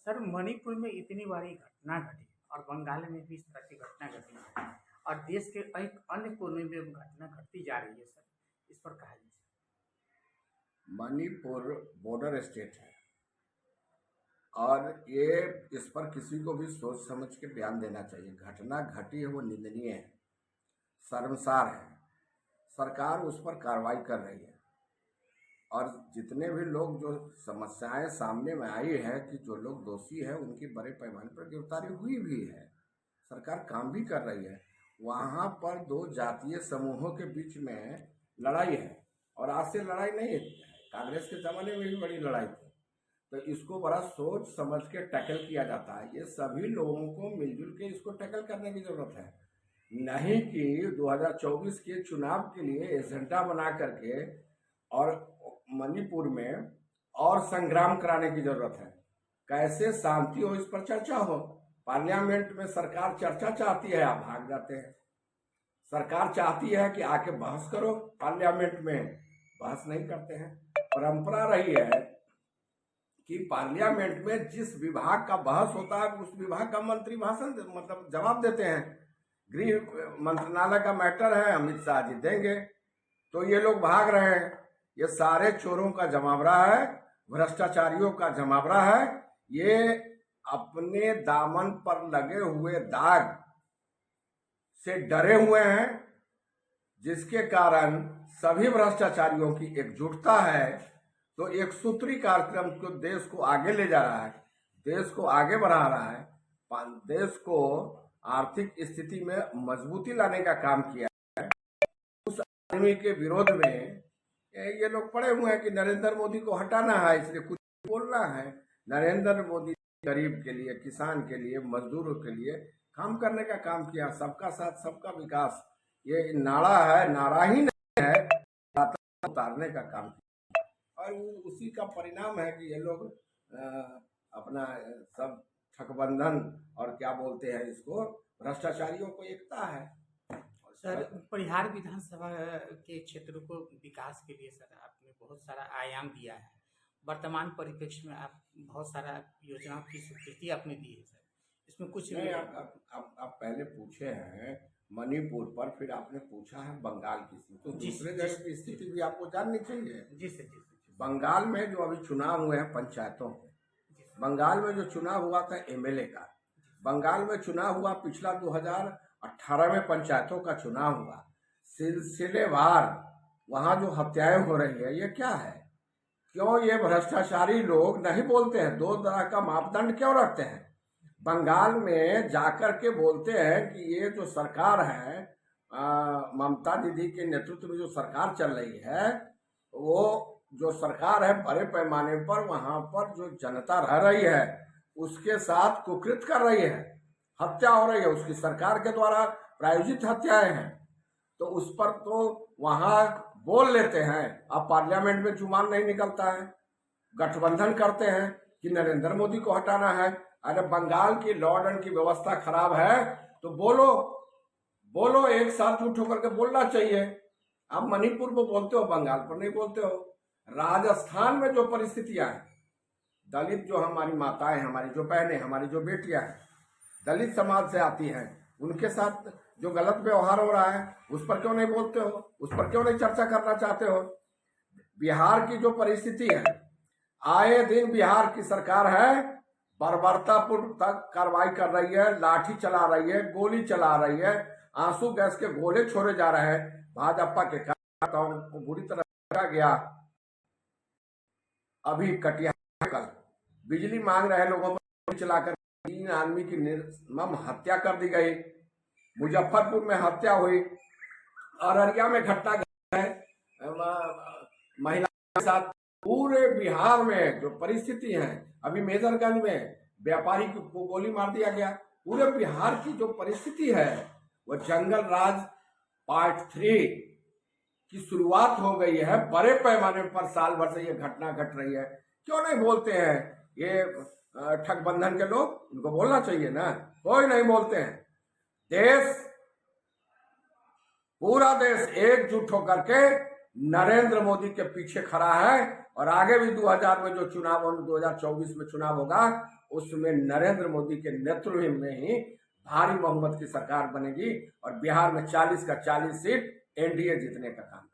Sir, Manipur में इतनी बड़ी घटना घटी और बंगाल में भी इस तरह की घटना घटी है और देश के एक अन्य कोने में भी घटना घटती जा रही है। सर, इस पर कहा जाए। मणिपुर बॉर्डर स्टेट है और ये इस पर किसी को भी सोच समझ के बयान देना चाहिए। घटना घटी है वो निंदनीय है, शर्मसार है। सरकार उस पर कार्रवाई कर रही है और जितने भी लोग जो समस्याएं सामने में आई है कि जो लोग दोषी है उनकी बड़े पैमाने पर गिरफ्तारी हुई भी है। सरकार काम भी कर रही है। वहाँ पर दो जातीय समूहों के बीच में लड़ाई है और आज से लड़ाई नहीं है, कांग्रेस के ज़माने में भी बड़ी लड़ाई थी। तो इसको बड़ा सोच समझ के टैकल किया जाता है। ये सभी लोगों को मिलजुल के इसको टैकल करने की जरूरत है, नहीं कि 2024 के चुनाव के लिए एजेंडा बना करके और मणिपुर में और संग्राम कराने की जरूरत है। कैसे शांति हो इस पर चर्चा हो। पार्लियामेंट में सरकार चर्चा चाहती है, आप भाग जाते हैं। सरकार चाहती है कि आके बहस करो, पार्लियामेंट में बहस नहीं करते हैं। परंपरा रही है कि पार्लियामेंट में जिस विभाग का बहस होता है उस विभाग का मंत्री भाषण मतलब जवाब देते हैं। गृह मंत्रालय का मैटर है, अमित शाह जी देंगे, तो ये लोग भाग रहे हैं। ये सारे चोरों का जमावड़ा है, भ्रष्टाचारियों का जमावड़ा है। ये अपने दामन पर लगे हुए दाग से डरे हुए हैं, जिसके कारण सभी भ्रष्टाचारियों की एकजुटता है। तो एक सूत्री कार्यक्रम को देश को आगे ले जा रहा है, देश को आगे बढ़ा रहा है, देश को आर्थिक स्थिति में मजबूती लाने का काम किया है। उस आदमी के विरोध में ये लोग पड़े हुए हैं कि नरेंद्र मोदी को हटाना है, इसलिए कुछ बोलना है। नरेंद्र मोदी गरीब के लिए, किसान के लिए, मजदूरों के लिए काम करने का काम किया। सबका साथ सबका विकास ये नारा है, नारा ही नहीं है, उतारने का काम किया। और उसी का परिणाम है कि ये लोग अपना सब ठगबंधन और क्या बोलते हैं इसको, भ्रष्टाचारियों को एकता है। सर, परिहार विधानसभा के क्षेत्र को विकास के लिए सर आपने बहुत सारा आयाम दिया है। वर्तमान परिप्रेक्ष्य में आप बहुत सारा योजनाओं की स्वीकृति आपने दी है। सर, इसमें कुछ नहीं, आप पहले पूछे हैं मणिपुर पर, फिर आपने पूछा है बंगाल की स्थिति, तो दूसरे जगह की स्थिति भी आपको जाननी चाहिए। जी सर, जी। बंगाल में जो अभी चुनाव हुए हैं पंचायतों के, बंगाल में जो चुनाव हुआ था एमएलए का, बंगाल में चुनाव हुआ पिछला 2018 में पंचायतों का चुनाव हुआ, सिलसिलेवार वहां जो हत्याएं हो रही है, ये क्या है? क्यों ये भ्रष्टाचारी लोग नहीं बोलते हैं? दो तरह का मापदंड क्यों रखते हैं? बंगाल में जाकर के बोलते हैं कि ये जो सरकार है, ममता दीदी के नेतृत्व में जो सरकार चल रही है, वो जो सरकार है बड़े पैमाने पर वहां पर जो जनता रह रही है उसके साथ कुकृत कर रही है, हत्या हो रही है, उसकी सरकार के द्वारा प्रायोजित हत्याएं हैं। तो उस पर तो वहां बोल लेते हैं, अब पार्लियामेंट में जुबान नहीं निकलता है। गठबंधन करते हैं कि नरेंद्र मोदी को हटाना है। अरे बंगाल की लॉ एंड ऑर्डर की व्यवस्था खराब है तो बोलो, एक साथ झूठ होकर के बोलना चाहिए। आप मणिपुर को बोलते हो, बंगाल पर नहीं बोलते हो। राजस्थान में जो परिस्थितियां हैं, दलित जो हमारी माताएं, हमारी जो बहनें, हमारी जो बेटियां हैं, दलित समाज से आती हैं, उनके साथ जो गलत व्यवहार हो रहा है उस पर क्यों नहीं बोलते हो? उस पर क्यों नहीं चर्चा करना चाहते हो? बिहार की जो परिस्थिति है, आए दिन बिहार की सरकार है बर्बरतापूर्ण तक कार्रवाई कर रही है, लाठी चला रही है, गोली चला रही है, आंसू गैस के गोले छोड़े जा रहे हैं। भाजपा के कार्यकर्ताओं को बुरी तरह रखा गया। अभी कटिहार कल बिजली मांग रहे लोगों पर चलाकर 3 आदमी की निर्मम हत्या कर दी गई। मुजफ्फरपुर में हत्या हुई, अररिया में घटना घटी है महिला के साथ। पूरे बिहार में जो परिस्थिति है, अभी मेजरगंज में व्यापारी को गोली मार दिया गया। पूरे बिहार की जो परिस्थिति है वो जंगल राज पार्ट 3 की शुरुआत हो गई है। बड़े पैमाने पर साल भर से ये घटना घट रही है। क्यों नहीं बोलते हैं ये ठगबंधन के लोग? उनको बोलना चाहिए ना, कोई नहीं बोलते हैं। पूरा देश एकजुट होकर के नरेंद्र मोदी के पीछे खड़ा है और आगे भी 2000 में जो चुनाव 2024 में चुनाव होगा उसमें नरेंद्र मोदी के नेतृत्व में ही भारी बहुमत की सरकार बनेगी और बिहार में 40 का 40 सीट एनडीए जीतने का काम